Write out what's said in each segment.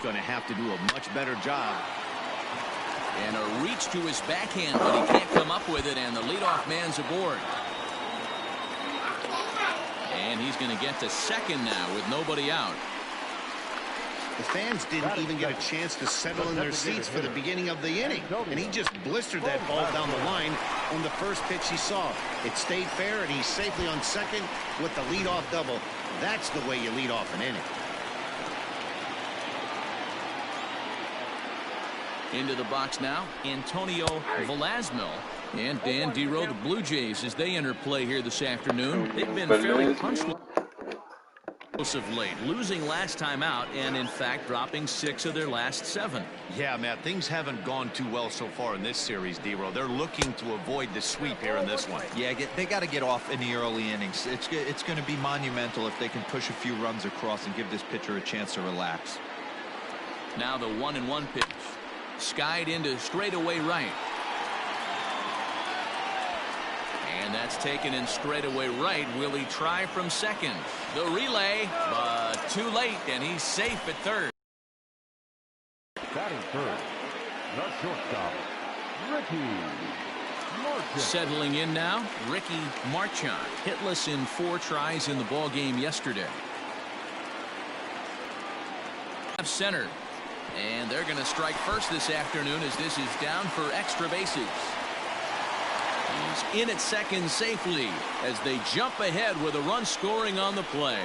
going to have to do a much better job. And a reach to his backhand, but he can't come up with it, and the leadoff man's aboard. And he's going to get to second now with nobody out. The fans didn't even get a chance to settle in their seats for the beginning of the inning, and he just blistered that ball down the line on the first pitch he saw. It stayed fair, and he's safely on second with the leadoff double. That's the way you lead off an inning. Into the box now, Antonio Velasquez and Dan Dero, the Blue Jays, as they enter play here this afternoon. They've been fairly punchless of late, losing last time out, and in fact dropping 6 of their last 7. Yeah, Matt, things haven't gone too well so far in this series, Dero. They're looking to avoid the sweep here in this one. Yeah, they got to get off in the early innings. It's going to be monumental if they can push a few runs across and give this pitcher a chance to relax. Now the 1-1 pitch. Skied into straightaway right. And that's taken in straightaway right. Will he try from second? The relay, but too late, and he's safe at third. Batting third, the shortstop, Ricky Marchand. Settling in now, Ricky Marchand, hitless in 4 tries in the ball game yesterday. Center. And they're going to strike first this afternoon as this is down for extra bases. He's in at second safely as they jump ahead with a run scoring on the play.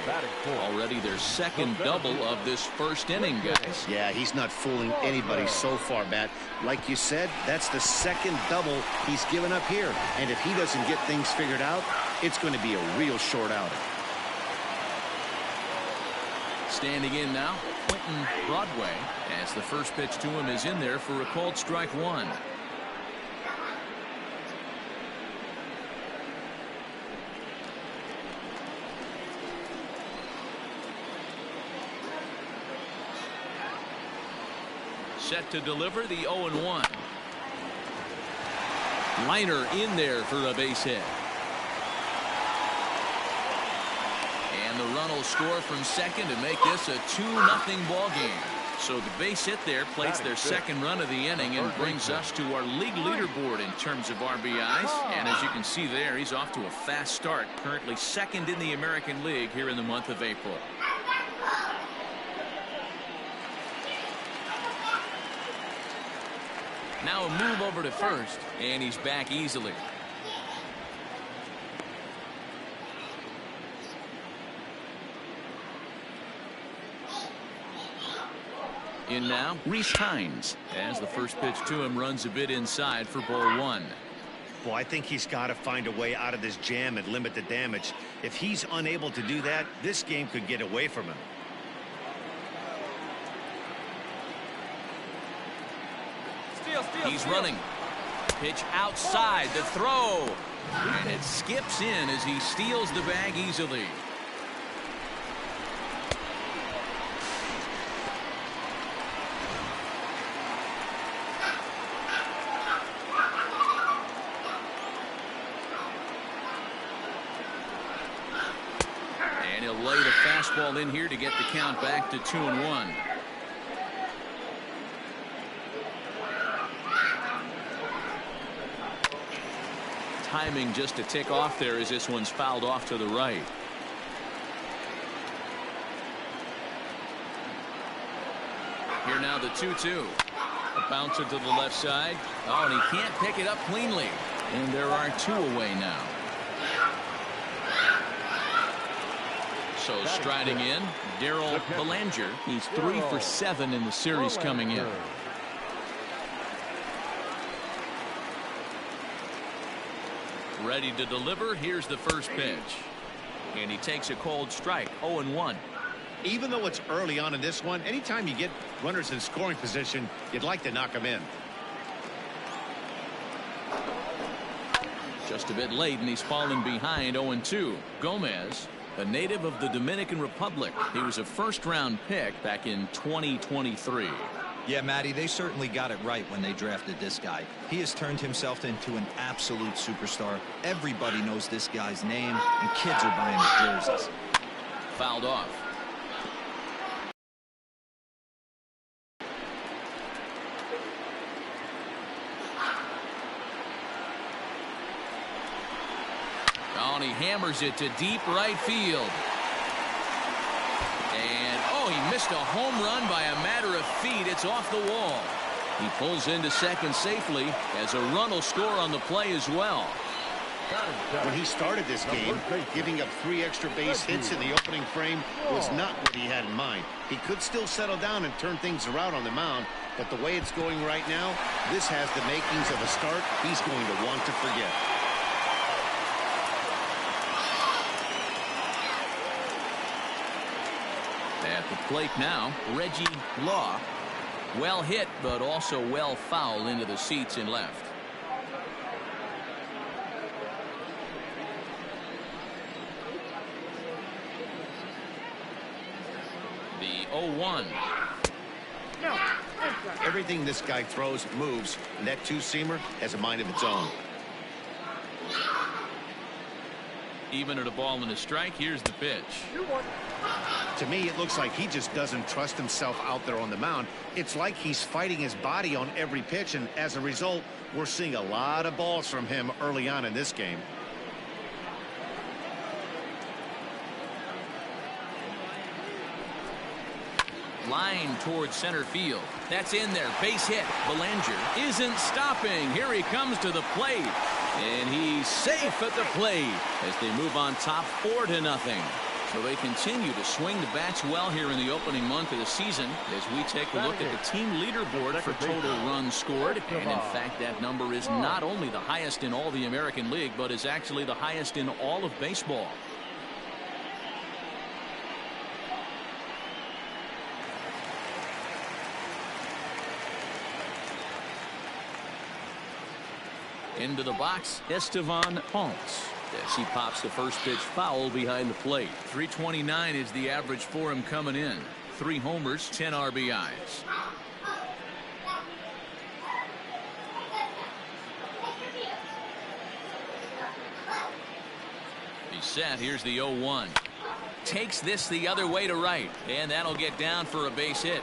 Already their second double of this first inning, guys. Yeah, he's not fooling anybody so far, Matt. Like you said, that's the second double he's given up here. And if he doesn't get things figured out, it's going to be a real short outing. Standing in now, Quentin Broadway, as the first pitch to him is in there for a called strike 1. Set to deliver the 0-1. Liner in there for a base hit. And the run will score from second to make this a 2-0 ball game. So the base hit there plates their second run of the inning and brings us to our league leaderboard in terms of RBIs. And as you can see there, he's off to a fast start, currently second in the American League here in the month of April. Now a move over to first, and he's back easily. In now, Reese Hines, as the first pitch to him runs a bit inside for ball 1. Well, I think he's got to find a way out of this jam and limit the damage. If he's unable to do that, this game could get away from him. He's running. Pitch outside, the throw. And it skips in as he steals the bag easily. And he'll lay the fastball in here to get the count back to 2-1. Timing just to tick off there as this one's fouled off to the right. Here now the 2-2. A bouncer to the left side. Oh, and he can't pick it up cleanly. And there are 2 away now. So striding in, Darryl Belanger. He's 3 for 7 in the series coming in. Ready to deliver. Here's the first pitch. And he takes a cold strike. 0-1. Even though it's early on in this one, anytime you get runners in scoring position, you'd like to knock them in. Just a bit late, and he's fallen behind. 0-2. Gomez, a native of the Dominican Republic. He was a first-round pick back in 2023. Yeah, Matty, they certainly got it right when they drafted this guy. He has turned himself into an absolute superstar. Everybody knows this guy's name, and kids are buying his jerseys. Fouled off. down. He hammers it to deep right field. And, oh, he missed a home run by a matter of feet. It's off the wall. He pulls into second safely as a run will score on the play as well. When he started this game, giving up 3 extra base hits in the opening frame was not what he had in mind. He could still settle down and turn things around on the mound, but the way it's going right now, this has the makings of a start he's going to want to forget. At the plate now, Reggie Law. Well hit, but also well fouled into the seats in left. The 0-1. Everything this guy throws moves, and that two-seamer has a mind of its own. Even at a ball and a strike, here's the pitch. To me, it looks like he just doesn't trust himself out there on the mound. It's like he's fighting his body on every pitch, and as a result, we're seeing a lot of balls from him early on in this game. Line towards center field. That's in there. Base hit. Belanger isn't stopping. Here he comes to the plate. And he's safe at the plate as they move on top 4-0. So they continue to swing the bats well here in the opening month of the season as we take a look at the team leaderboard for total runs scored. And in fact, that number is not only the highest in all the American League, but is actually the highest in all of baseball. Into the box, Estevan Ponce. As he pops the first pitch foul behind the plate. 329 is the average for him coming in. 3 homers, 10 RBIs. He's set. Here's the 0-1. Takes this the other way to right. And that'll get down for a base hit.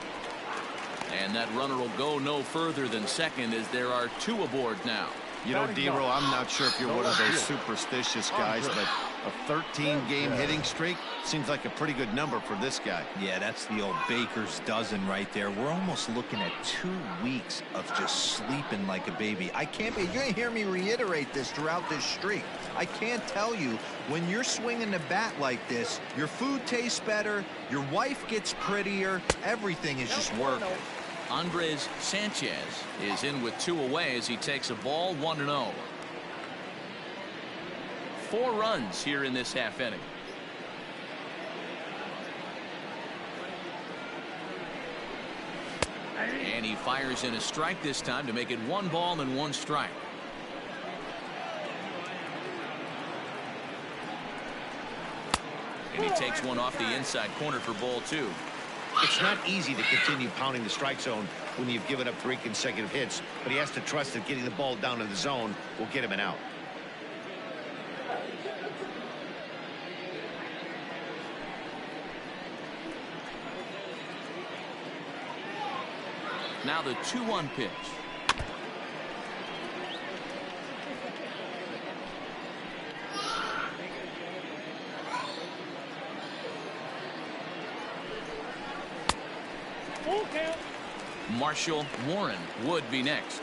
And that runner will go no further than second as there are 2 aboard now. You know, D-Row, I'm not sure if you're one of those superstitious guys, but a 13-game hitting streak seems like a pretty good number for this guy. Yeah, that's the old baker's dozen right there. We're almost looking at 2 weeks of just sleeping like a baby. I can't be. You're going to hear me reiterate this throughout this streak. I can't tell you, when you're swinging the bat like this, your food tastes better, your wife gets prettier, everything is just working. Andres Sanchez is in with 2 away as he takes a ball 1-0. 4 runs here in this half inning. And he fires in a strike this time to make it 1 ball and 1 strike. And he takes one off the inside corner for ball 2. It's not easy to continue pounding the strike zone when you've given up 3 consecutive hits, but he has to trust that getting the ball down in the zone will get him an out. Now the 2-1 pitch. Marshall Warren would be next.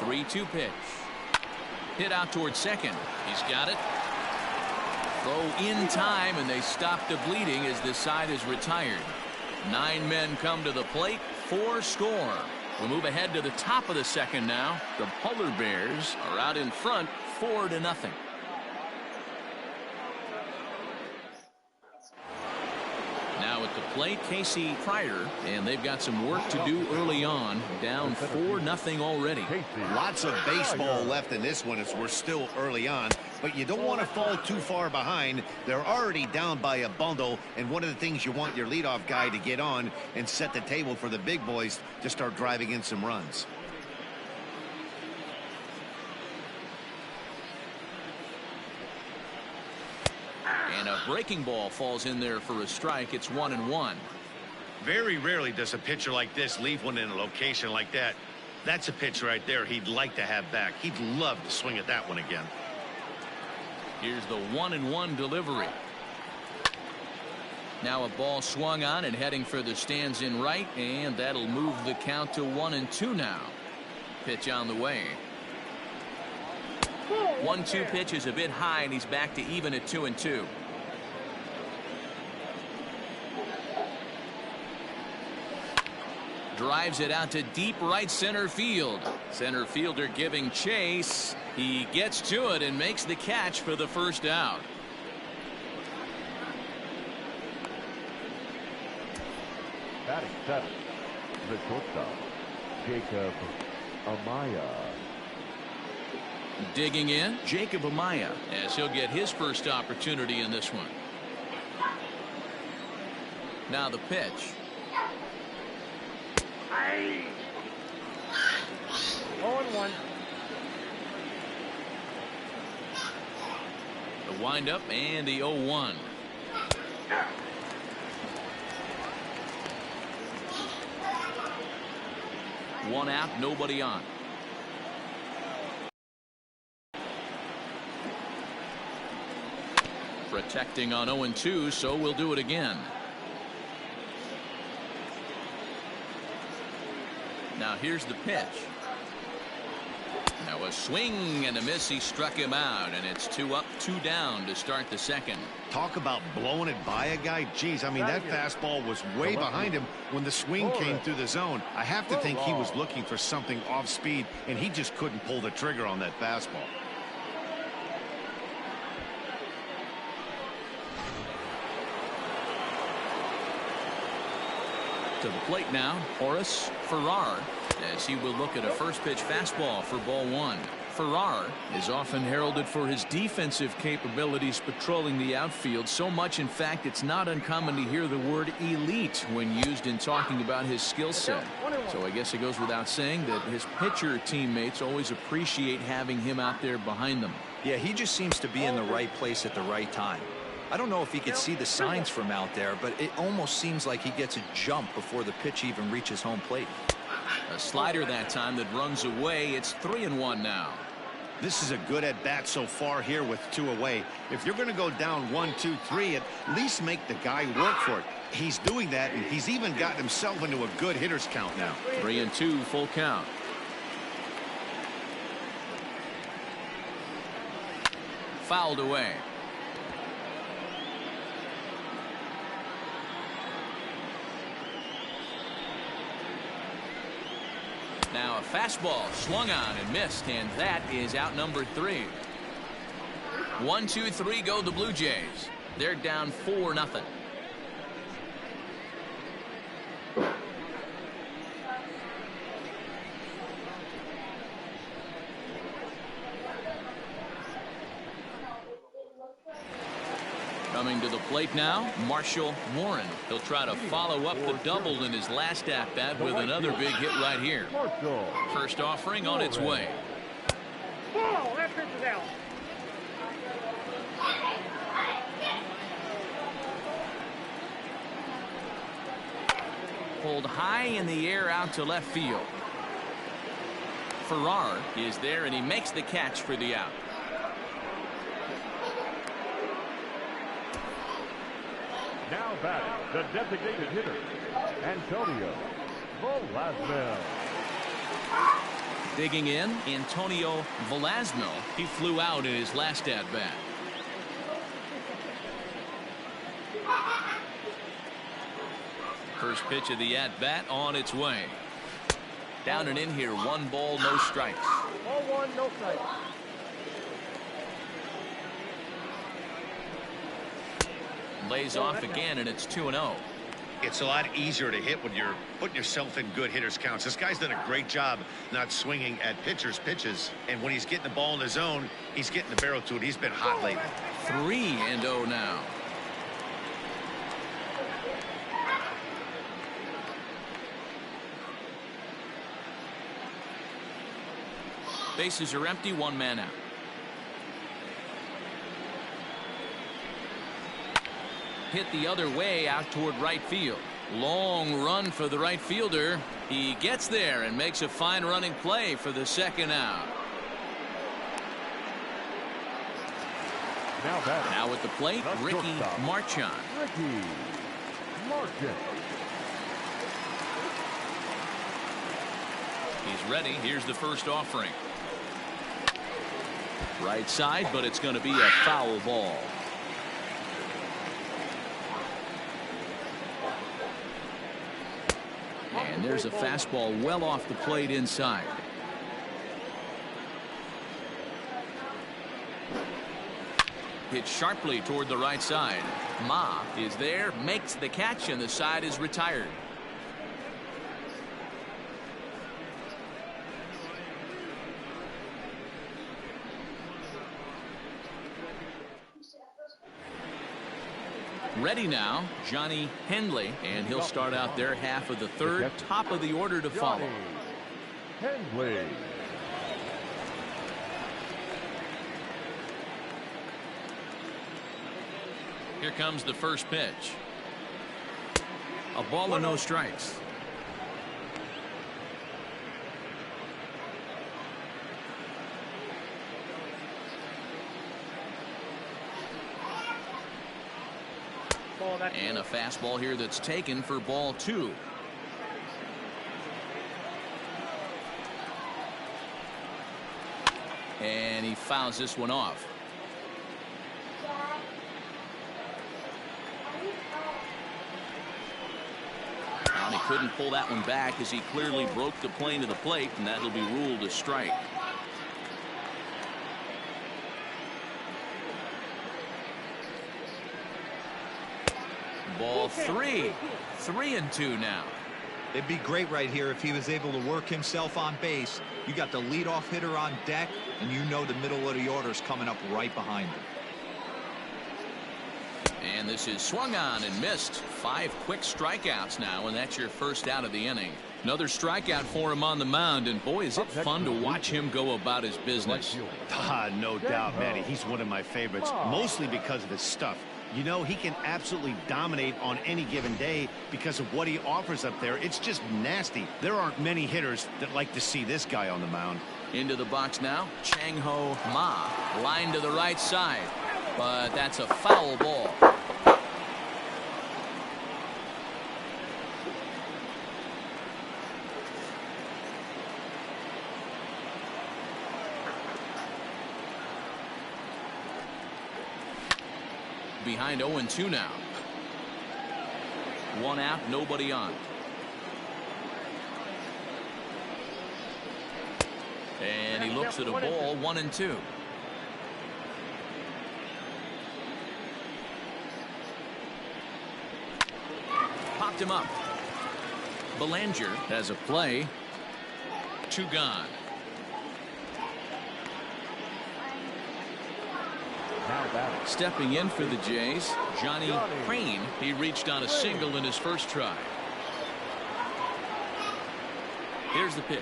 The 3-2 pitch. Hit out towards second. He's got it. Throw in time, and they stop the bleeding as this side is retired. 9 men come to the plate. 4 score. We'll move ahead to the top of the second now. The Polar Bears are out in front 4-0. Now at the plate, Casey Pryor, and they've got some work to do early on. Down 4-0 already. Lots of baseball left in this one as we're still early on, but you don't want to fall too far behind. They're already down by a bundle, and one of the things you want your leadoff guy to get on and set the table for the big boys to start driving in some runs. And a breaking ball falls in there for a strike. It's 1-1. Very rarely does a pitcher like this leave one in a location like that. That's a pitch right there he'd like to have back. He'd love to swing at that one again. Here's the 1-1 delivery. Now a ball swung on and heading for the stands in right, and that'll move the count to 1-2 now. Pitch on the way. 1-2 pitch is a bit high, and he's back to even at 2-2. Drives it out to deep right center field. Center fielder giving chase. He gets to it and makes the catch for the first out. Batting seventh, the shortstop, Jacob Amaya. Digging in, Jacob Amaya, as he'll get his first opportunity in this one. Now the pitch. 0-1. The windup and the 0-1. One out, nobody on. Protecting on 0-2, so we'll do it again. Now here's the pitch. Now a swing and a miss. He struck him out, and it's 2 up, 2 down to start the second. Talk about blowing it by a guy. Geez, I mean, that fastball was way behind him when the swing came through the zone. I have to think he was looking for something off speed, and he just couldn't pull the trigger on that fastball. To the plate now, Horace Farrar, as he will look at a first pitch fastball for ball 1. Farrar is often heralded for his defensive capabilities patrolling the outfield, so much in fact it's not uncommon to hear the word elite when used in talking about his skill set. So I guess it goes without saying that his pitcher teammates always appreciate having him out there behind them. Yeah, he just seems to be in the right place at the right time. I don't know if he could see the signs from out there, but it almost seems like he gets a jump before the pitch even reaches home plate. A slider that time that runs away. It's 3-1 now. This is a good at bat so far here with 2 away. If you're going to go down 1, 2, 3, at least make the guy work for it. He's doing that, and he's even gotten himself into a good hitter's count now. 3-2 full count. Fouled away. Now a fastball swung on and missed, and that is out number 3. 1, 2, 3 go the Blue Jays. They're down 4-0. Coming to the plate now, Marshall Warren. He'll try to follow up the double in his last at-bat with another big hit right here. First offering on its way. Ball, that pitch is out. Pulled high in the air out to left field. Farrar is there, and he makes the catch for the out. Now batting, the designated hitter, Antonio Velasquez. Digging in, Antonio Velasquez. He flew out in his last at-bat. First pitch of the at-bat on its way. Down and in here, 1 ball, no strikes. Ball 1, no strikes. Lays off again, and it's 2-0. It's a lot easier to hit when you're putting yourself in good hitter's counts. This guy's done a great job not swinging at pitchers' pitches. And when he's getting the ball in the zone, he's getting the barrel to it. He's been hot lately. 3-0 now. Bases are empty, 1 man out. Hit the other way out toward right field. Long run for the right fielder. He gets there and makes a fine running play for the second out. Now at the plate, Ricky Marchand. Ricky Marchand. He's ready. Here's the first offering. Right side, but it's going to be a foul ball. And there's a fastball well off the plate inside. Hit sharply toward the right side. Ma is there, makes the catch, and the side is retired. Ready now, Johnny Henley, and he'll start out their half of the third. Top of the order to follow. Henley. Here comes the first pitch. A ball and no strikes. And a fastball here that's taken for ball 2. And he fouls this one off. And he couldn't pull that one back as he clearly broke the plane of the plate, and that'll be ruled a strike. Ball 3. 3-2 now. It'd be great right here if he was able to work himself on base. You got the leadoff hitter on deck, and you know the middle of the order is coming up right behind him. And this is swung on and missed. 5 quick strikeouts now, and that's your first out of the inning. Another strikeout for him on the mound, and boy, is it fun to watch him go about his business. No doubt, Matty. He's one of my favorites, mostly because of his stuff. You know, he can absolutely dominate on any given day because of what he offers up there. It's just nasty. There aren't many hitters that like to see this guy on the mound. Into the box now, Chang-Ho Ma, line to the right side, but that's a foul ball. Behind 0-2 now. 1 out, nobody on. And he looks at a ball. 1-2. Popped him up. Belanger has a play. 2 gone. Stepping in for the Jays, Johnny Crane. He reached on a single in his first try. Here's the pitch.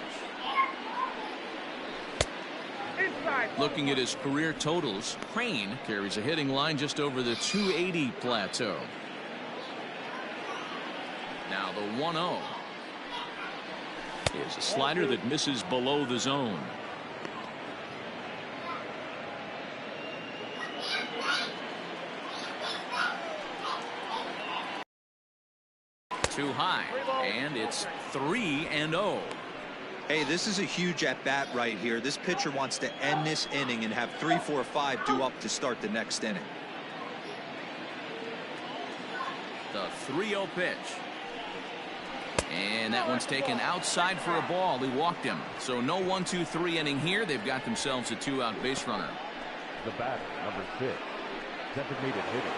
Looking at his career totals, Crane carries a hitting line just over the 280 plateau. Now the 1-0 is a slider that misses below the zone. Too high, and it's 3-0. Hey, this is a huge at-bat right here. This pitcher wants to end this inning and have 3, 4, 5 due up to start the next inning. The 3-0 pitch. And that one's taken outside for a ball. He walked him. So no 1-2-3 inning here. They've got themselves a 2-out base runner. The batter, number 6, designated hitter.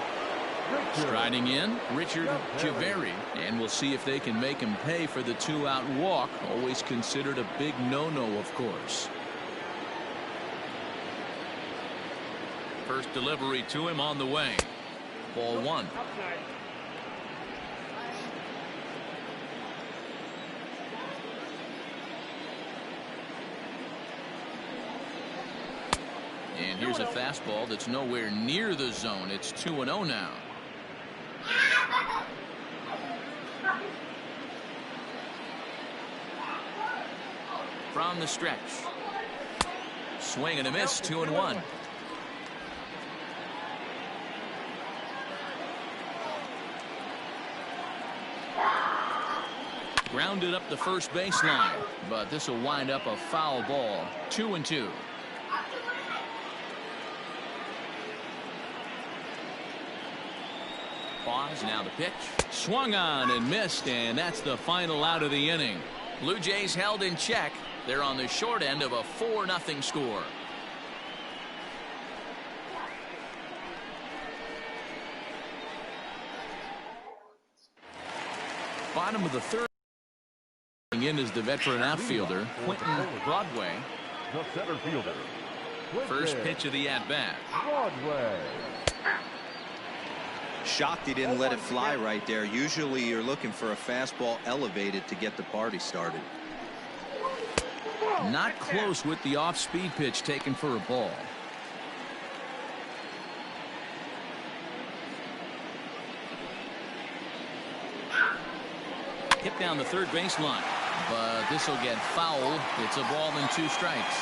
Striding in, Richard Javeri, and we'll see if they can make him pay for the 2-out walk. Always considered a big no-no, of course. First delivery to him on the way. Ball 1. And here's a fastball that's nowhere near the zone. It's 2-0 now. from the stretch. Swing and a miss, 2-1. Grounded up the first baseline, but this will wind up a foul ball. 2-2. Pause, now the pitch. Swung on and missed, and that's the final out of the inning. Blue Jays held in check. They're on the short end of a 4-0 score. Bottom of the third. In is the veteran outfielder, Quentin Broadway. The center fielder. First pitch of the at-bat. Broadway. Shocked he didn't let it fly right there. Usually you're looking for a fastball elevated to get the party started. Not close with the off-speed pitch taken for a ball. Hit down the third baseline, but this will get fouled. It's a ball and 2 strikes.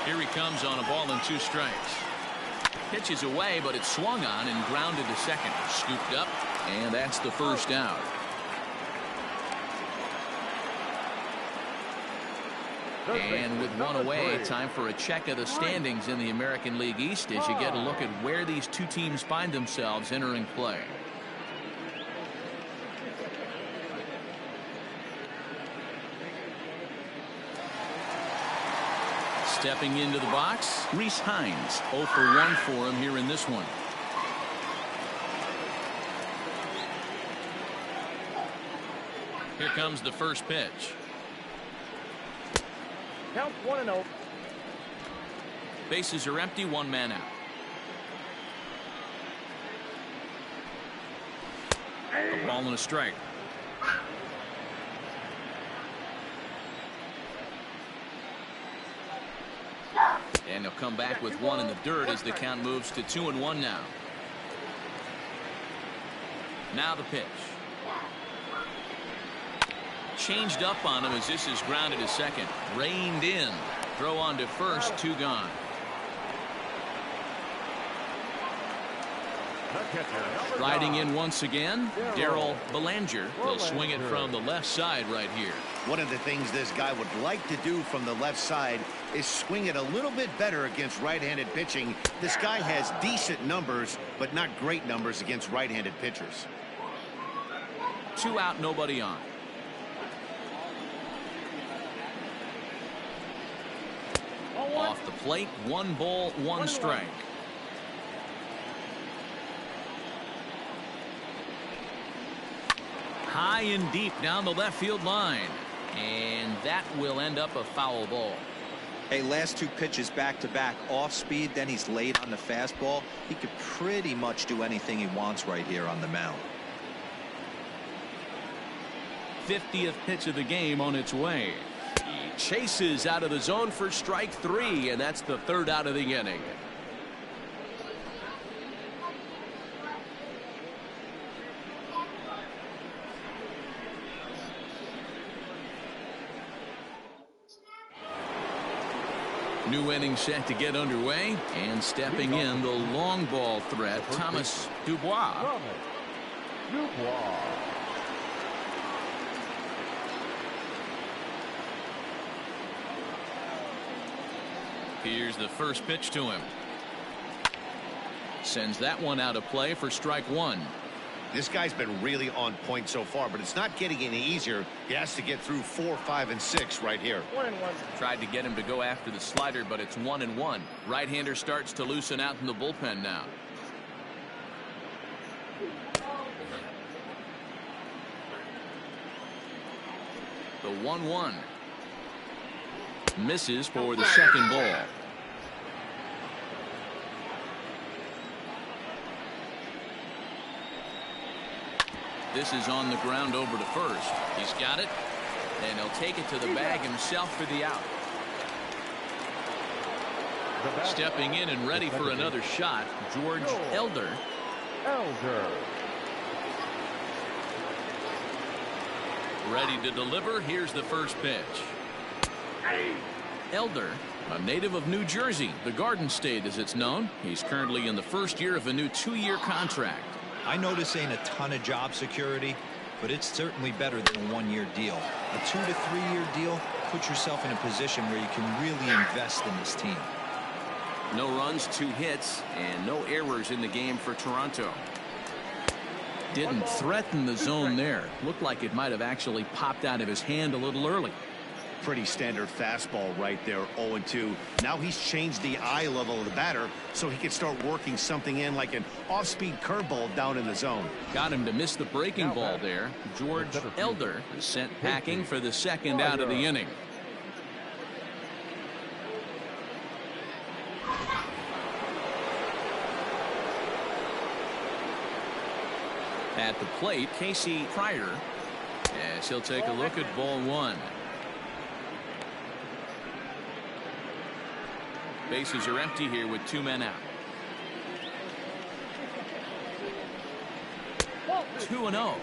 Here he comes on a ball and 2 strikes. Pitches away, but it's swung on and grounded to second. Scooped up, and that's the first out. And with one away, time for a check of the standings in the American League East as you get a look at where these two teams find themselves entering play. Stepping into the box, Rhys Hines. 0 for 1 for him here in this one. Here comes the first pitch. Count 1-0. Bases are empty, 1 man out. A ball and a strike. And he'll come back with 1 in the dirt as the count moves to 2-1 now. Now the pitch. Changed up on him as this is grounded to second. Reined in. Throw on to first, 2 gone. Riding in once again, Darryl Belanger will swing it from the left side right here. One of the things this guy would like to do from the left side is swing it a little bit better against right-handed pitching. This guy has decent numbers, but not great numbers against right-handed pitchers. 2 out, nobody on. Off the plate, 1 ball, 1 strike. High and deep down the left field line, and that will end up a foul ball. Hey, last 2 pitches back to back, off speed, then he's late on the fastball. He could pretty much do anything he wants right here on the mound. 50th pitch of the game on its way. He chases out of the zone for strike 3, and that's the 3rd out of the inning. New inning set to get underway, and stepping in the long ball threat, Thomas Dubois. Here's the first pitch to him. Sends that one out of play for strike 1. This guy's been really on point so far, but it's not getting any easier. He has to get through 4, 5, and 6 right here. 1-1. Tried to get him to go after the slider, but it's 1-1. Right-hander starts to loosen out in the bullpen now. The 1-1. Misses for the second ball. This is on the ground over to first. He's got it, and he'll take it to the bag himself for the out. Stepping in and ready for another shot, George Elder. Ready to deliver. Here's the first pitch. Elder, a native of New Jersey, the Garden State as it's known. He's currently in the first year of a new 2-year contract. I know this ain't a ton of job security, but it's certainly better than a 1-year deal. A 2 to 3 year deal puts yourself in a position where you can really invest in this team. No runs, 2 hits, and no errors in the game for Toronto. Didn't threaten the zone there. Looked like it might have actually popped out of his hand a little early. Pretty standard fastball right there, 0-2. Now he's changed the eye level of the batter so he can start working something in like an off-speed curveball down in the zone. Got him to miss the breaking ball there. George Elder is sent packing for the second out of the inning. At the plate, Casey Pryor, as he'll take a look at ball 1. Bases are empty here with 2 men out. 2-0.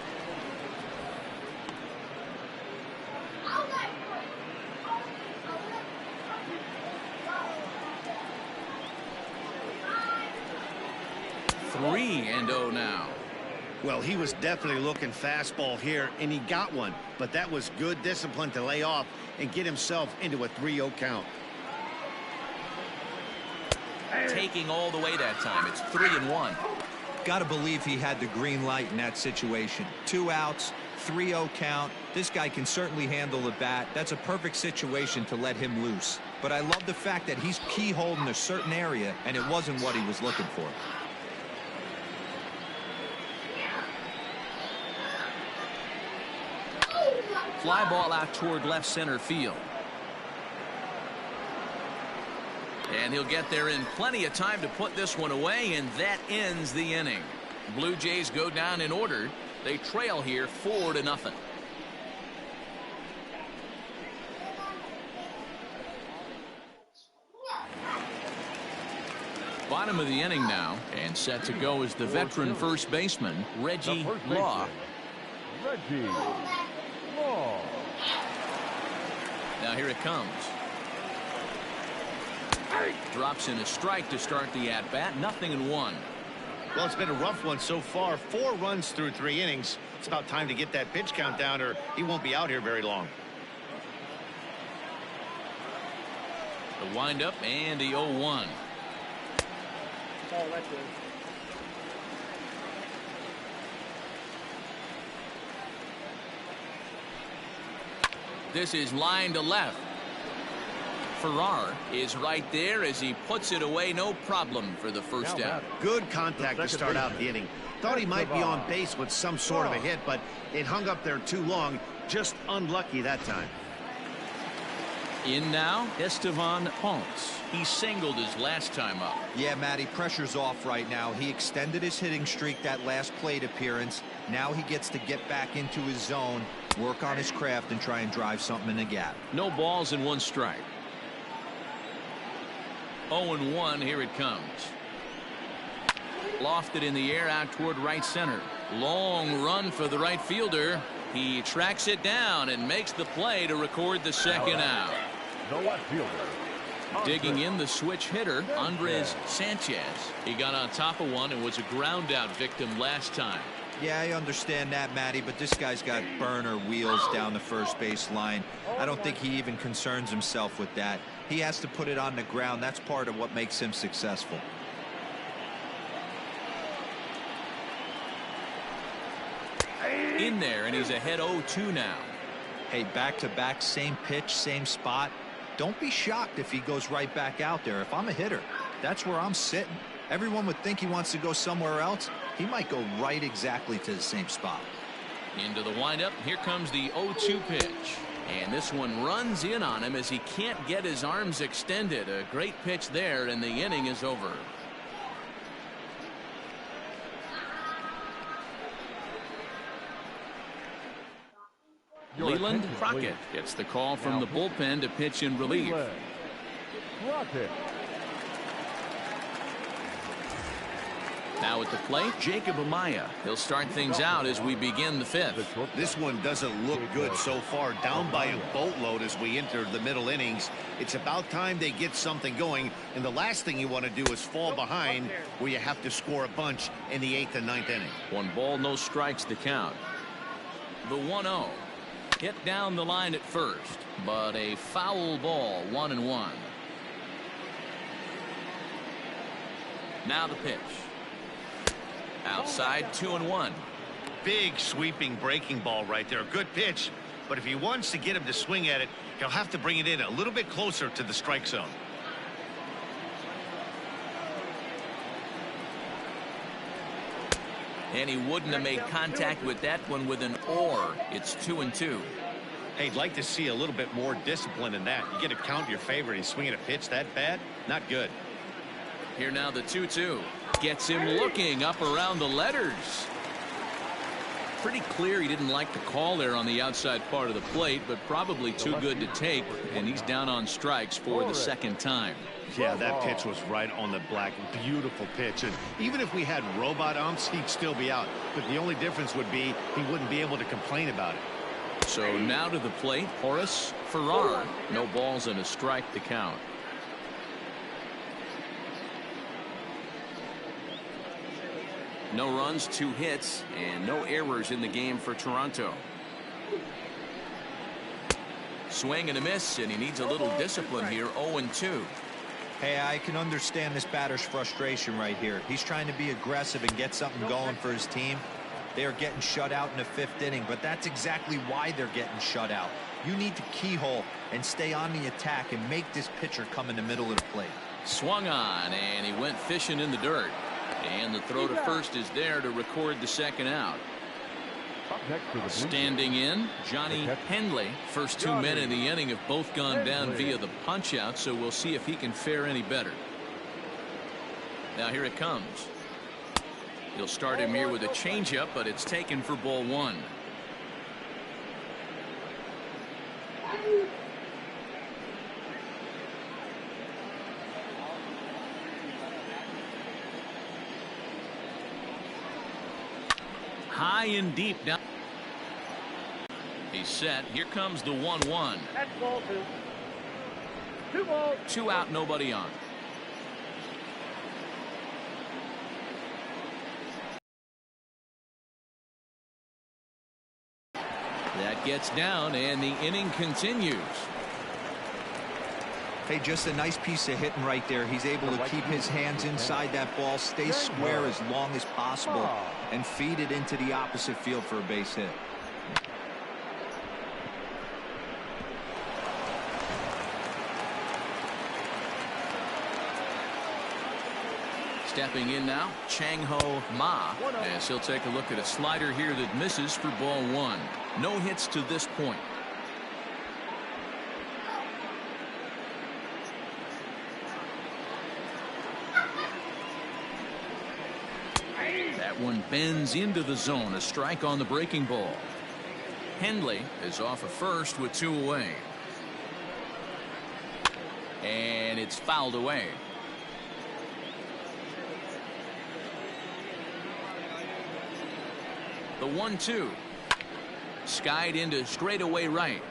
Three and 0 now. Well, he was definitely looking fastball here, and he got one. But that was good discipline to lay off and get himself into a 3-0 count. Taking all the way that time. It's 3-1. Gotta believe he had the green light in that situation. 2 outs, 3-0 count. This guy can certainly handle the bat. That's a perfect situation to let him loose. But I love the fact that he's keyholed in a certain area, and it wasn't what he was looking for. Fly ball out toward left center field. And he'll get there in plenty of time to put this one away, and that ends the inning. Blue Jays go down in order. They trail here 4-0. Bottom of the inning now, and set to go is the veteran first baseman, Reggie Law. Reggie Law. Now here it comes. Drops in a strike to start the at-bat. 0-1. Well, it's been a rough one so far. 4 runs through 3 innings. It's about time to get that pitch count down, or he won't be out here very long. The windup and the 0-1. Oh, that's it. This is line to left. Farrar is right there as he puts it away. No problem for the first out. Good contact to start out the inning. Thought he might be on base with some sort of a hit, but it hung up there too long. Just unlucky that time. In now, Estevan Ponce. He singled his last time up. Yeah, Matty, pressure's off right now. He extended his hitting streak that last plate appearance. Now he gets to get back into his zone, work on his craft, and try and drive something in the gap. No balls and 1 strike. 0-1. Here it comes. Lofted in the air out toward right center. Long run for the right fielder. He tracks it down and makes the play to record the second out. The left fielder. Digging in the switch hitter, Andres Sanchez. He got on top of one and was a ground out victim last time. Yeah, I understand that, Matty, but this guy's got burner wheels down the first base line. I don't think he even concerns himself with that. He has to put it on the ground. That's part of what makes him successful. In there, and he's ahead 0-2 now. Hey, back-to-back, same pitch, same spot. Don't be shocked if he goes right back out there. If I'm a hitter, that's where I'm sitting. Everyone would think he wants to go somewhere else. He might go right exactly to the same spot. Into the windup. Here comes the 0-2 pitch. And this one runs in on him as he can't get his arms extended. A great pitch there, and the inning is over. Leland Crockett gets the call from the bullpen to pitch in relief. Crockett. Now at the plate, Jacob Amaya. He'll start things out as we begin the fifth. This one doesn't look good so far. Down by a boatload as we enter the middle innings. It's about time they get something going. And the last thing you want to do is fall behind where you have to score a bunch in the 8th and 9th inning. 1 ball, no strikes the count. The 1-0. Hit down the line at first, but a foul ball, 1-1. Now the pitch. Outside, 2-1. Big sweeping breaking ball right there. Good pitch. But if he wants to get him to swing at it, he'll have to bring it in a little bit closer to the strike zone. And he wouldn't have made contact with that one with an or. It's 2-2. Hey, I'd like to see a little bit more discipline in that. You get to count your favorite. He's swinging a pitch that bad. Not good. Here now the 2-2. Gets him looking up around the letters. Pretty clear he didn't like the call there on the outside part of the plate, but probably too good to take, and he's down on strikes for the second time. Yeah, that pitch was right on the black. Beautiful pitch. And even if we had robot umps, he'd still be out. But the only difference would be he wouldn't be able to complain about it. So now to the plate, Horace Farrar. No balls and a strike to count. No runs, 2 hits, and no errors in the game for Toronto. Swing and a miss, and he needs a little discipline here. 0-2. Hey, I can understand this batter's frustration right here. He's trying to be aggressive and get something going for his team. They are getting shut out in the 5th inning, but that's exactly why they're getting shut out. You need to keyhole and stay on the attack and make this pitcher come in the middle of the plate. Swung on, and he went fishing in the dirt. And the throw to first is there to record the second out. Standing in, Johnny Hendley. First 2 men in the inning have both gone down via the punch out, so we'll see if he can fare any better. Now here it comes. He'll start him here with a changeup, but it's taken for ball 1. High and deep down. He's set. Here comes the 1-1. That's ball 2. 2 balls. 2 out, nobody on. That gets down, and the inning continues. Hey, just a nice piece of hitting right there. He's able to keep his hands inside that ball, stay square as long as possible, and feed it into the opposite field for a base hit. Stepping in now, Chang-Ho Ma, as he'll take a look at a slider here that misses for ball 1. No hits to this point. That one bends into the zone. A strike on the breaking ball. Hendley is off of first with 2 away. And it's fouled away. The 1-2. Skied into straightaway right.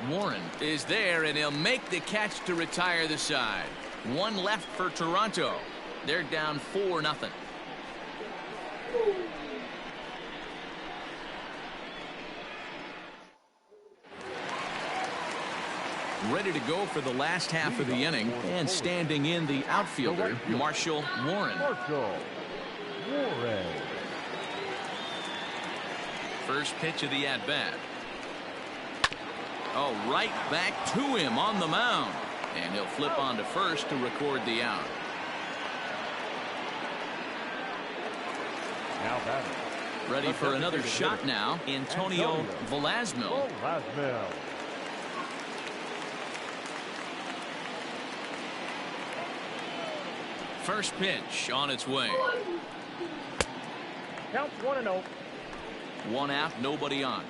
Warren is there, and he'll make the catch to retire the side. 1 left for Toronto. They're down 4-0. Ready to go for the last half of the inning, and standing in the outfielder, Marshall Warren. First pitch of the at-bat. Oh, right back to him on the mound. And he'll flip on to first to record the out. Ready for another shot now, Antonio Velasmil. First pitch on its way. Counts 1-0. 1 out, nobody on.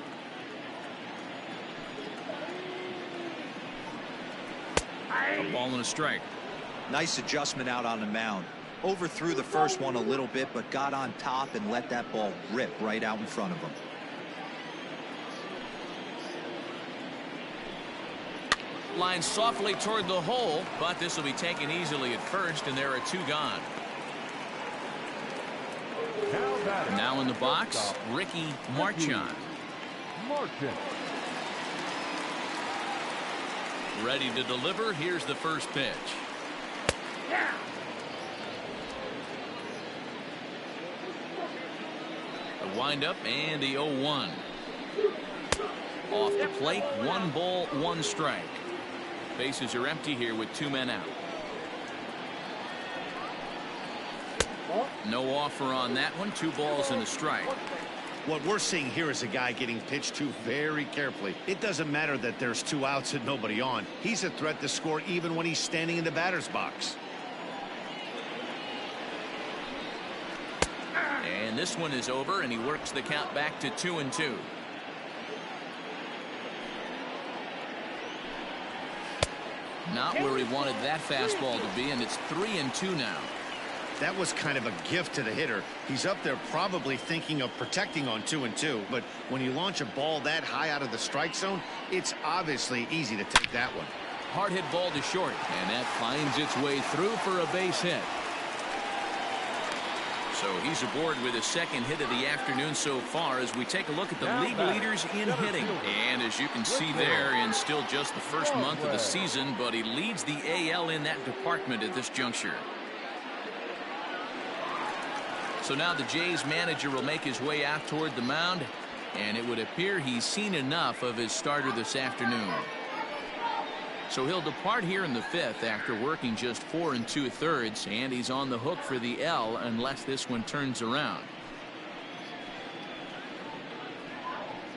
A ball and a strike. Nice adjustment out on the mound. Overthrew the first one a little bit, but got on top and let that ball rip right out in front of him. Line softly toward the hole, but this will be taken easily at first, and there are 2 gone. Now in the box, Ricky Marchand. Ready to deliver. Here's the first pitch. The windup and the 0-1. Off the plate, 1 ball, 1 strike. Bases are empty here with 2 men out. No offer on that one. 2 balls and a strike. What we're seeing here is a guy getting pitched to very carefully. It doesn't matter that there's 2 outs and nobody on. He's a threat to score even when he's standing in the batter's box. And this one is over, and he works the count back to 2-2. Not where he wanted that fastball to be, and it's 3-2 now. That was kind of a gift to the hitter. He's up there probably thinking of protecting on 2-2, but when you launch a ball that high out of the strike zone, it's obviously easy to take that one. Hard hit ball to short, and that finds its way through for a base hit. So he's aboard with his 2nd hit of the afternoon so far as we take a look at the league leaders in hitting. And as you can see there, in still just the first month of the season, but he leads the AL in that department at this juncture. So now the Jays manager will make his way out toward the mound, and it would appear he's seen enough of his starter this afternoon. So he'll depart here in the 5th after working just 4 2/3, and he's on the hook for the L unless this one turns around.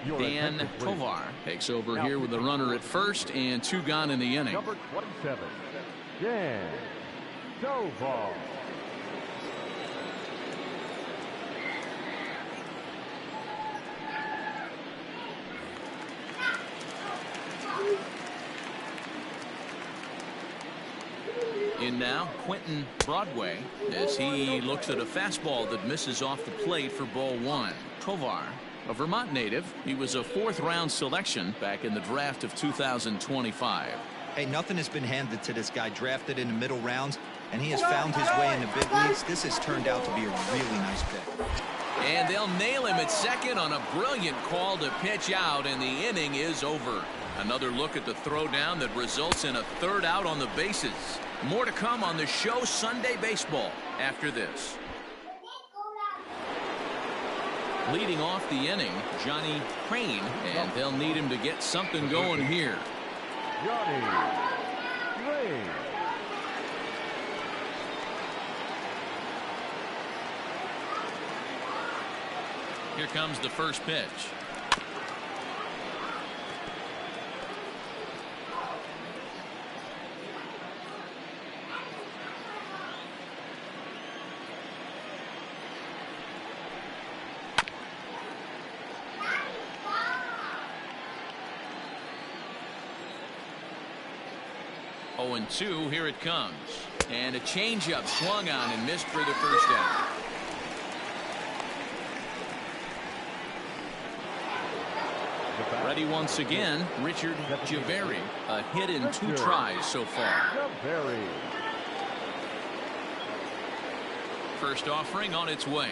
Dan Tovar takes over here with a runner at first and 2 gone in the inning. Number 27, Dan Tovar. In now, Quentin Broadway, as he looks at a fastball that misses off the plate for ball 1. Tovar, a Vermont native, he was a 4th-round selection back in the draft of 2025. Hey, nothing has been handed to this guy. Drafted in the middle rounds, and he has found his way in the big leagues. This has turned out to be a really nice pick. And they'll nail him at second on a brilliant call to pitch out, and the inning is over. Another look at the throwdown that results in a 3rd out on the bases. More to come on the show Sunday Baseball after this. Leading off the inning, Johnny Crane, and they'll need him to get something going here. Johnny Crane. Here comes the first pitch. Oh, 0-2, here it comes. And a changeup swung on and missed for the first out. Ready once again, Richard Javeri. A hit in 2 tries so far. First offering on its way.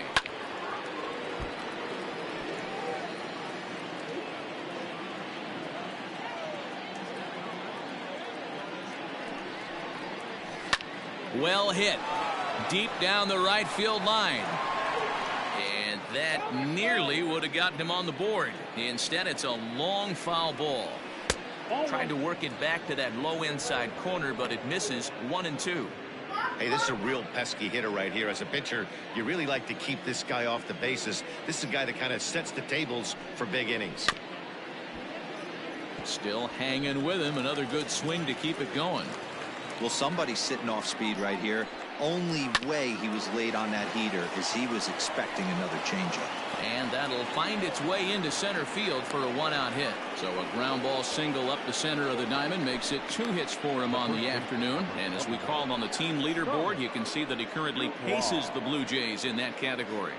Well hit. Deep down the right field line. And that nearly would have gotten him on the board. Instead, it's a long foul ball. Tried to work it back to that low inside corner, but it misses. 1-2. Hey, this is a real pesky hitter right here. As a pitcher, you really like to keep this guy off the bases. This is a guy that kind of sets the tables for big innings. Still hanging with him. Another good swing to keep it going. Well, somebody's sitting off speed right here. Only way he was late on that heater is he was expecting another changeup. And that'll find its way into center field for a one-out hit. So a ground ball single up the center of the diamond makes it 2 hits for him on the afternoon. And as we call him on the team leaderboard, you can see that he currently paces the Blue Jays in that category.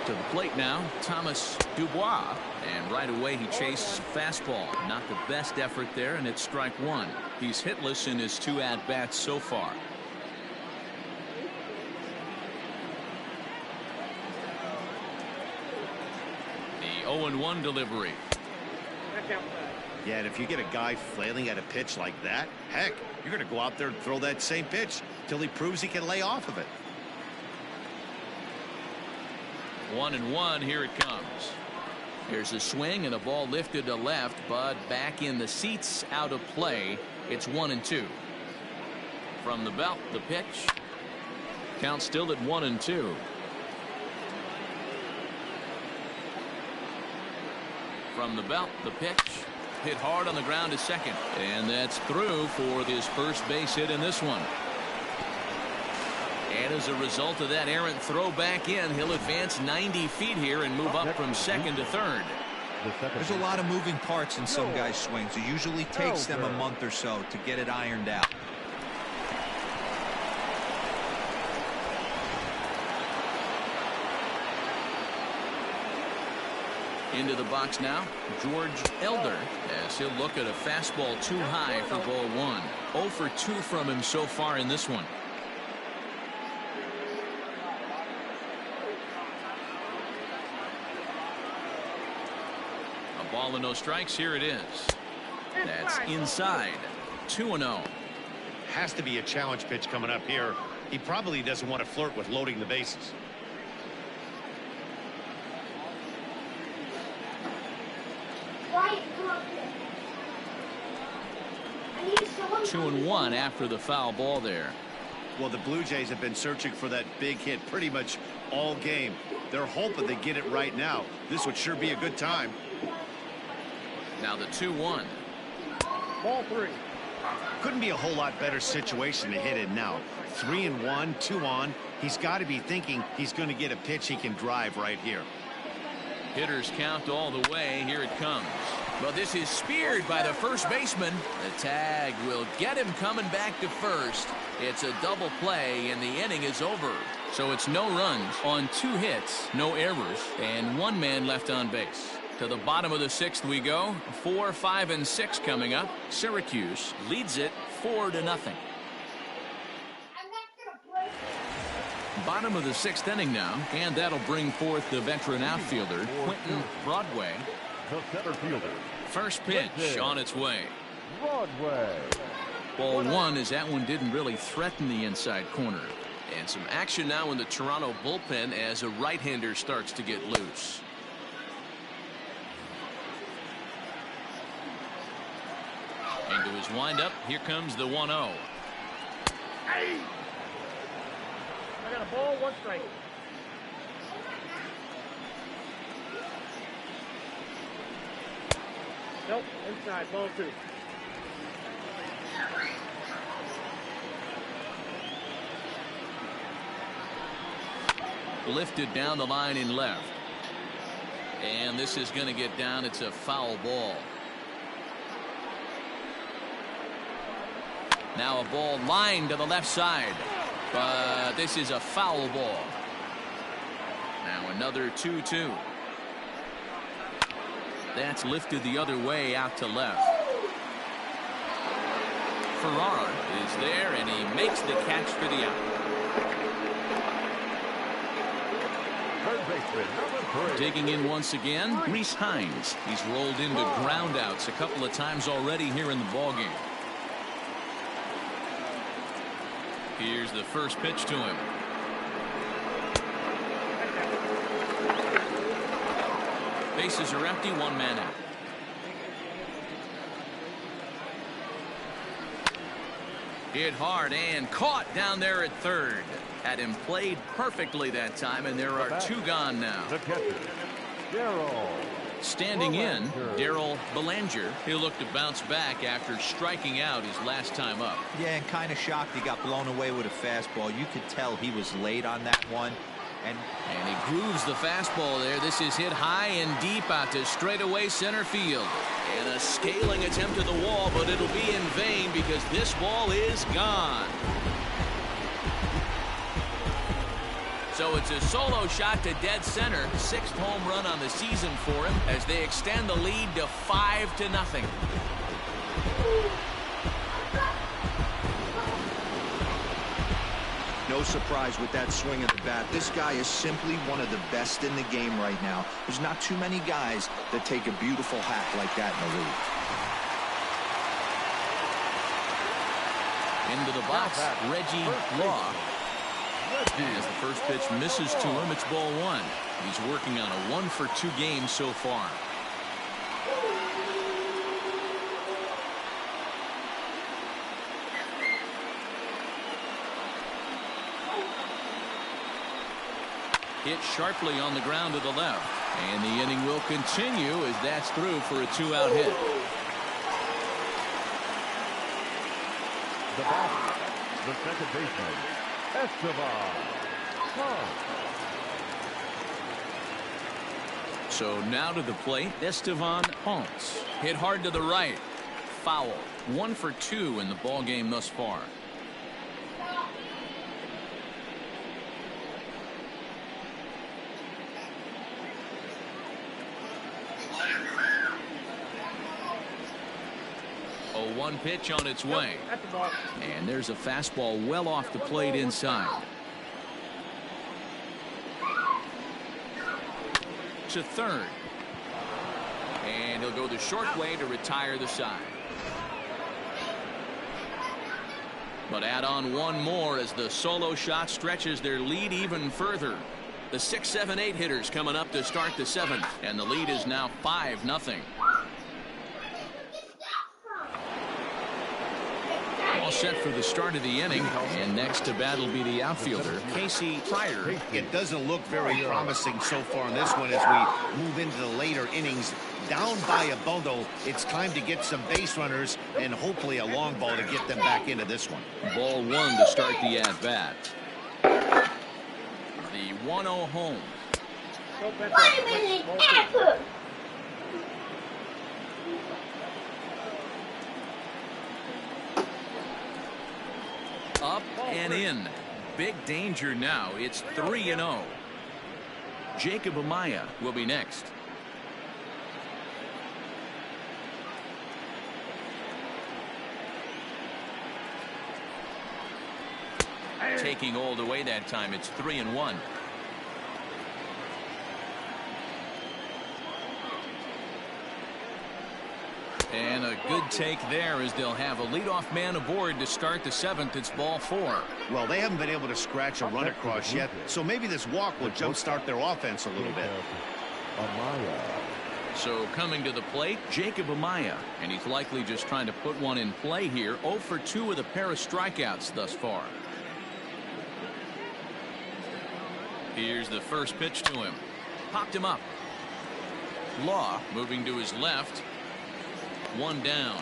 To the plate now, Thomas Dubois, and right away he chases a fastball. Not the best effort there, and it's strike 1. He's hitless in his 2 at-bats so far. The 0-1 delivery. Yeah, and if you get a guy flailing at a pitch like that, heck, you're going to go out there and throw that same pitch till he proves he can lay off of it. 1-1, here it comes. Here's a swing and a ball lifted to left, but back in the seats, out of play. It's 1-2. From the belt, the pitch. Count still at 1-2. From the belt, the pitch. Hit hard on the ground to second. And that's through for his first base hit in this one. And as a result of that errant throw back in, he'll advance 90 feet here and move up from second to third. There's a lot of moving parts in some guys' swings. It usually takes them a month or so to get it ironed out. Into the box now, George Elder, as he'll look at a fastball too high for ball 1. 0 for 2 from him so far in this one. Ball and no strikes. Here it is. That's inside. 2-0. Has to be a challenge pitch coming up here. He probably doesn't want to flirt with loading the bases. Two and 1 after the foul ball there. Well, the Blue Jays have been searching for that big hit pretty much all game. They're hoping they get it right now. This would sure be a good time. Now the 2-1. Ball 3. Couldn't be a whole lot better situation to hit in now. 3-1, 2 on. He's got to be thinking he's going to get a pitch he can drive right here. Hitters count all the way. Here it comes. Well, this is speared by the first baseman. The tag will get him coming back to first. It's a double play, and the inning is over. So it's no runs on 2 hits, no errors, and 1 man left on base. To the bottom of the 6th we go. 4, 5, and 6 coming up. Syracuse leads it 4-0. Bottom of the 6th inning now, and that'll bring forth the veteran outfielder Quentin Broadway. The center fielder. First pitch on its way. Broadway. Ball 1 as that one didn't really threaten the inside corner. And some action now in the Toronto bullpen as a right-hander starts to get loose. Into his windup, here comes the 1-0. I got a ball, 1 strike. Nope, inside, ball 2. Lifted down the line in left. And this is going to get down. It's a foul ball. Now a ball lined to the left side. But this is a foul ball. Now another 2-2. That's lifted the other way out to left. Ferrara is there, and he makes the catch for the out. Third baseman, number 3. Digging in once again, Reese Hines. He's rolled into groundouts a couple of times already here in the ballgame. Here's the first pitch to him. Bases are empty, 1 man out. Hit hard and caught down there at third. Had him played perfectly that time, and there are 2 gone now. The catcher, Darryl. Standing in, Darryl Belanger. He'll look to bounce back after striking out his last time up. Yeah, and kind of shocked he got blown away with a fastball. You could tell he was late on that one. And he grooves the fastball there. This is hit high and deep out to straightaway center field. And a scaling attempt at the wall, but it'll be in vain because this ball is gone. So it's a solo shot to dead center. 6th home run on the season for him as they extend the lead to 5-0. no surprise with that swing of the bat. This guy is simply one of the best in the game right now. There's not too many guys that take a beautiful hack like that in the league. Into the box, Reggie Law. As the first pitch misses to him, it's ball 1. He's working on a 1-for-2 game so far. Hit sharply on the ground to the left. And the inning will continue as that's through for a 2-out hit. The batter, the second baseman, Esteban. So now to the plate, Esteban Ponce. Hit hard to the right. Foul. 1 for 2 in the ball game thus far. A 1 pitch on its way. And there's a fastball well off the plate inside. To third. And he'll go the short way to retire the side. But add on one more as the solo shot stretches their lead even further. The 6, 7, 8 hitters coming up to start the 7th. And the lead is now 5-0. All set for the start of the inning, and next to bat will be the outfielder, Casey Pryor. It doesn't look very promising so far in this one as we move into the later innings. Down by a bundle, it's time to get some base runners and hopefully a long ball to get them back into this one. Ball 1 to start the at-bat. The 1-0 home. Up and in. Big danger now. It's 3-0. Jacob Amaya will be next. Taking all the way that time. It's 3-1. And a good take there as they'll have a leadoff man aboard to start the 7th. It's ball 4. Well, they haven't been able to scratch a run across yet, so maybe this walk will jumpstart their offense a little bit. So coming to the plate, Jacob Amaya, and he's likely just trying to put one in play here. 0 for 2 with a pair of strikeouts thus far. Here's the first pitch to him. Popped him up. Law moving to his left. 1 down.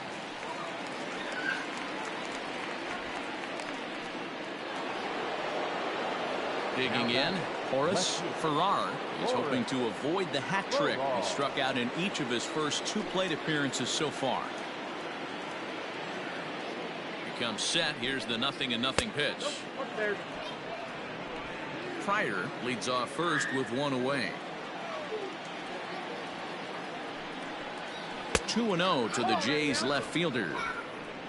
Digging in, Horace Farrar is hoping to avoid the hat trick. He struck out in each of his first 2 plate appearances so far. He comes set. Here's the 0-0 pitch. Pryor leads off first with 1 away. 2-0 to the Jays left fielder.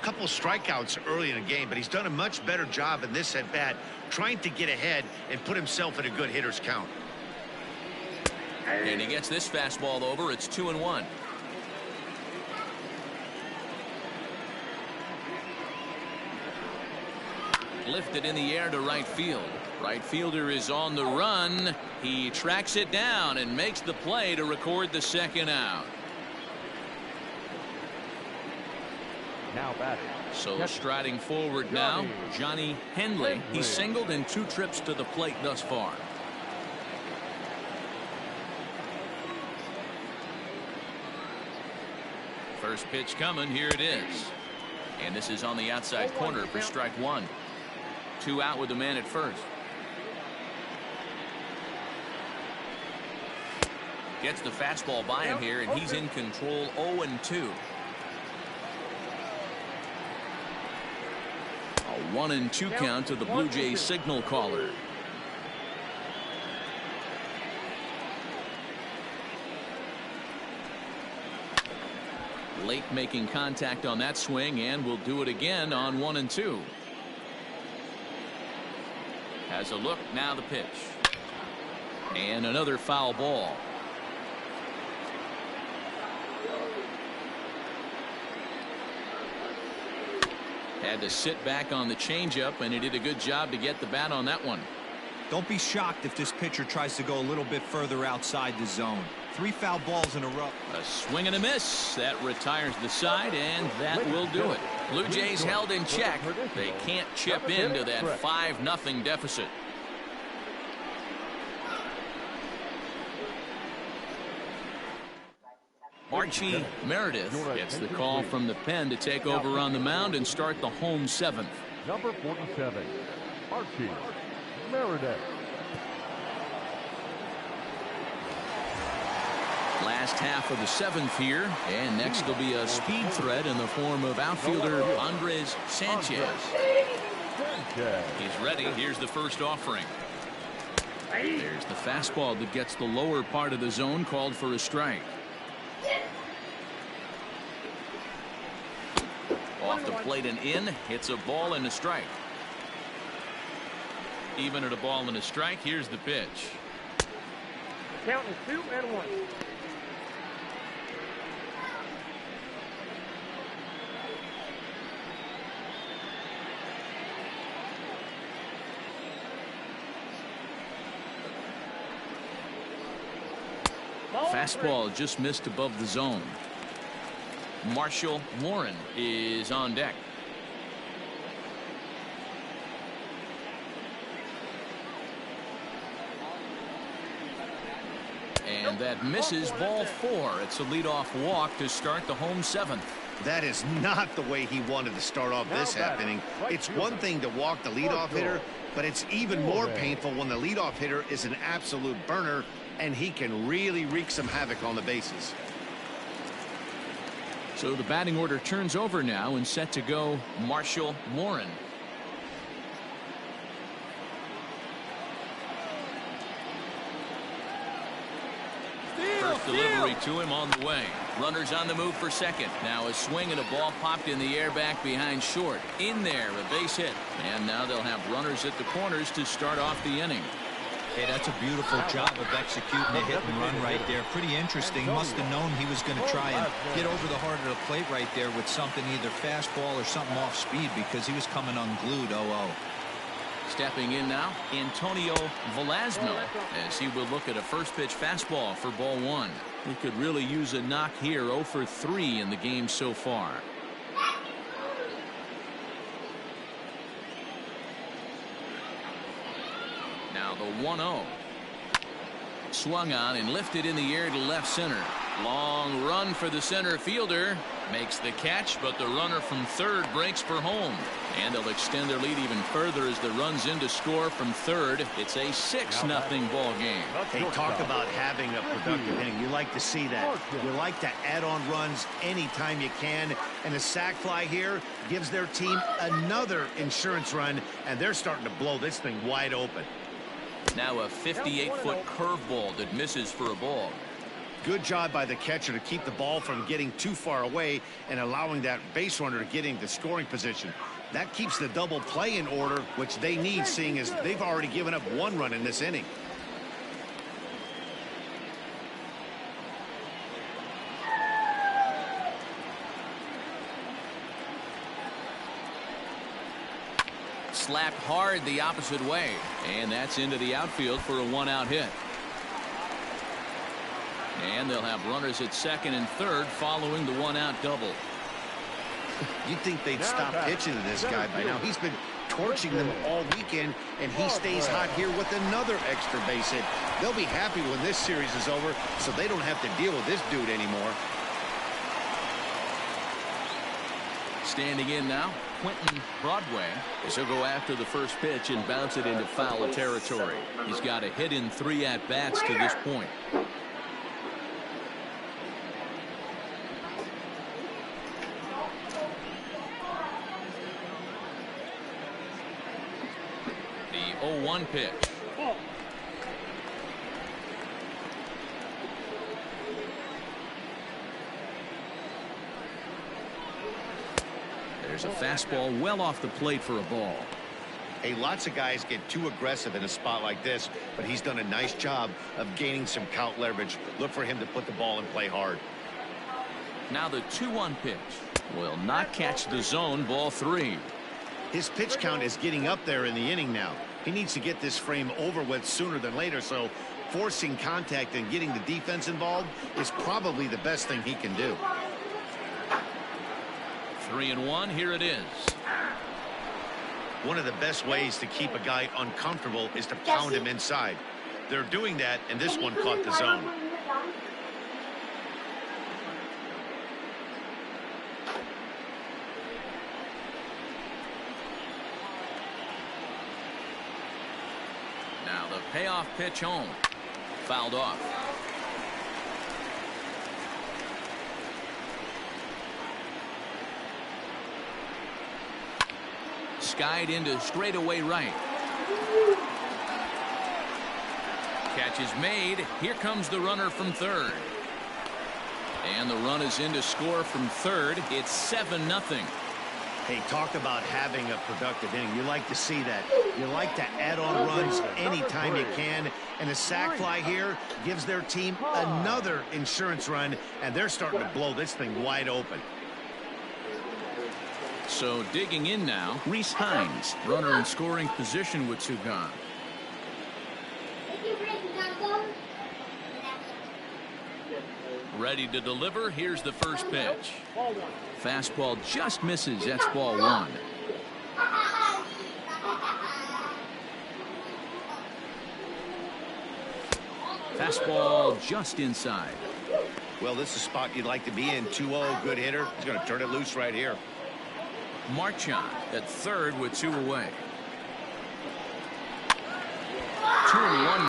Couple strikeouts early in the game, but he's done a much better job in this at bat trying to get ahead and put himself in a good hitter's count. And he gets this fastball over. It's 2-1. Lifted in the air to right field. Right fielder is on the run. He tracks it down and makes the play to record the 2nd out. Now batting, So striding forward now, Johnny Henley. He's singled in 2 trips to the plate thus far. First pitch coming. Here it is. And this is on the outside corner for strike 1. 2 out with the man at first. Gets the fastball by him here, and he's in control. 0-2. A 1-2 count to the Blue Jays signal caller. Late making contact on that swing, and will do it again on 1-2. Has a look, now the pitch. And another foul ball. Had to sit back on the changeup, and he did a good job to get the bat on that one. Don't be shocked if this pitcher tries to go a little bit further outside the zone. 3 foul balls in a row. A swing and a miss. That retires the side, and that will do it. Blue Jays held in check. They can't chip into that 5-0 deficit. Archie Meredith gets the call from the pen to take over on the mound and start the home 7th. Number 47, Archie Meredith. Last half of the 7th here, and next will be a speed threat in the form of outfielder Andres Sanchez. He's ready. Here's the first offering. There's the fastball that gets the lower part of the zone, called for a strike. Off the plate and in, hits a ball and a strike. Even at a ball and a strike, here's the pitch. Counting 2-1. Fastball just missed above the zone. Marshall Warren is on deck. And that misses, ball 4. It's a leadoff walk to start the home 7th. That is not the way he wanted to start off this half inning. It's one thing to walk the leadoff hitter, but it's even more painful when the leadoff hitter is an absolute burner, and he can really wreak some havoc on the bases. So the batting order turns over now, and set to go Marshall Warren. First delivery to him on the way. Runners on the move for second. Now a swing and a ball popped in the air back behind short. In there, a base hit. And now they'll have runners at the corners to start off the inning. Hey, that's a beautiful job of executing a hit and run right there. Pretty interesting. Must have known he was going to try and get over the heart of the plate right there with something, either fastball or something off speed, because he was coming unglued. 0-0. Stepping in now, Antonio Velasno, as he will look at a first pitch fastball for ball 1. He could really use a knock here. 0 for 3 in the game so far. Now the 1-0. Swung on and lifted in the air to left center. Long run for the center fielder. Makes the catch, but the runner from third breaks for home. And they'll extend their lead even further as the runs in to score from third. It's a 6-0 ball game. Hey, talk about having a productive inning. You like to see that. You like to add on runs anytime you can. And the sac fly here gives their team another insurance run, and they're starting to blow this thing wide open. Now a 58-foot curveball that misses for a ball. Good job by the catcher to keep the ball from getting too far away and allowing that base runner to get into scoring position. That keeps the double play in order, which they need, seeing as they've already given up 1 run in this inning. Slapped hard the opposite way, and that's into the outfield for a 1-out hit. And they'll have runners at second and third following the 1-out double. You'd think they'd stop pitching to this guy by now. He's been torching them all weekend, and he stays hot here with another extra base hit. They'll be happy when this series is over, so they don't have to deal with this dude anymore. Standing in now, Quentin Broadway, as he'll go after the first pitch and bounce it into foul territory. He's got a hit in 3 at-bats to this point. The 0-1 pitch. There's a fastball well off the plate for a ball. Hey, lots of guys get too aggressive in a spot like this, but he's done a nice job of gaining some count leverage. Look for him to put the ball and play hard. Now the 2-1 pitch will not catch the zone. Ball 3. His pitch count is getting up there in the inning now. He needs to get this frame over with sooner than later, so forcing contact and getting the defense involved is probably the best thing he can do. 3-1. Here it is. One of the best ways to keep a guy uncomfortable is to pound him inside. They're doing that, and this one caught the zone. Now the payoff pitch home. Fouled off. Skied into straightaway right. Catch is made. Here comes the runner from third. And the run is in to score from third. It's 7-0. Hey, talk about having a productive inning. You like to see that. You like to add on runs anytime you can. And a sac fly here gives their team another insurance run, and they're starting to blow this thing wide open. So digging in now, Reese Hines, runner in scoring position with 2 gone. Ready to deliver. Here's the first pitch. Fastball just misses. That's ball 1. Fastball just inside. Well, this is a spot you'd like to be in. 2-0, good hitter. He's going to turn it loose right here. Marchand at third with 2 away. 2-1.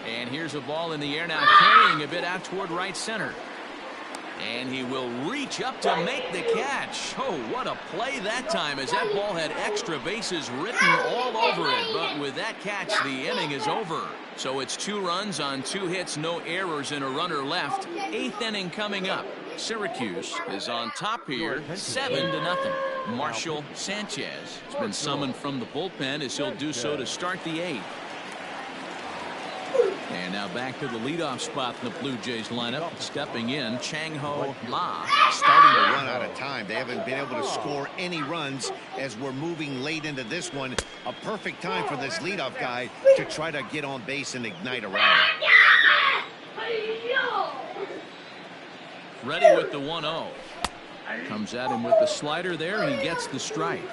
And here's a ball in the air now, carrying a bit out toward right center. And he will reach up to make the catch. Oh, what a play that time, as that ball had extra bases written all over it. But with that catch, the inning is over. So it's 2 runs on 2 hits, no errors, and a runner left. 8th inning coming up. Syracuse is on top here, 7-0. Marshall Sanchez has been summoned from the bullpen, as he'll do so to start the 8th. And now back to the leadoff spot in the Blue Jays lineup. Stepping in, Chang-Ho Ma. Starting to run out of time. They haven't been able to score any runs as we're moving late into this one. A perfect time for this leadoff guy to try to get on base and ignite a rally. Ready with the 1-0. Comes at him with the slider there, and he gets the strike.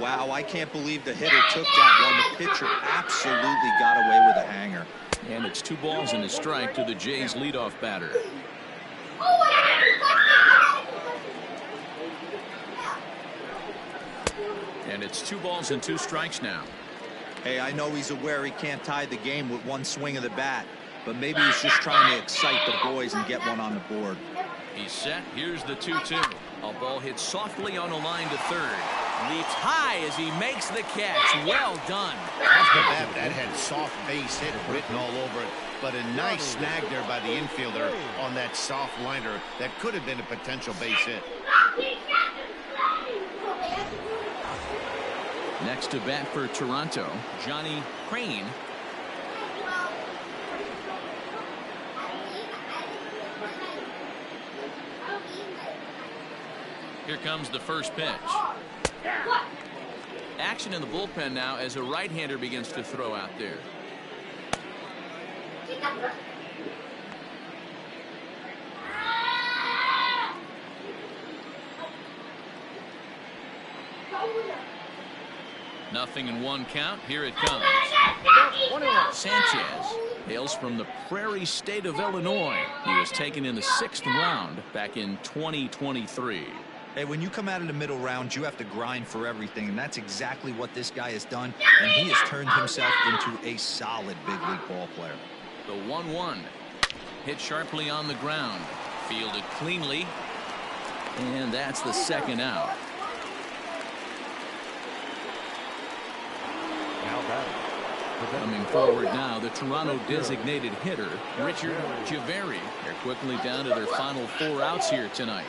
Wow, I can't believe the hitter took that one. The pitcher absolutely got away with a hanger. And it's 2 balls and a strike to the Jays leadoff batter. And it's 2 balls and 2 strikes now. Hey, I know he's aware he can't tie the game with one swing of the bat, but maybe he's just trying to excite the boys and get one on the board. He's set. Here's the 2-2. A ball hit softly on a line to third. Leaps high as he makes the catch. Well done. Off the bat, that had soft base hit written all over it, but a nice snag there by the infielder on that soft liner that could have been a potential base hit. Next to bat for Toronto, Johnny Crane. Here comes the first pitch. Action in the bullpen now as a right-hander begins to throw out there. Nothing in one count. Here it comes. Sanchez hails from the Prairie State of Illinois. He was taken in the 6th round back in 2023. Hey, when you come out of the middle round, you have to grind for everything, and that's exactly what this guy has done, and he has turned himself into a solid big league ball player. The 1-1 hit sharply on the ground, fielded cleanly, and that's the 2nd out. Coming forward now, the Toronto designated hitter, Richard Javeri. They're quickly down to their final 4 outs here tonight.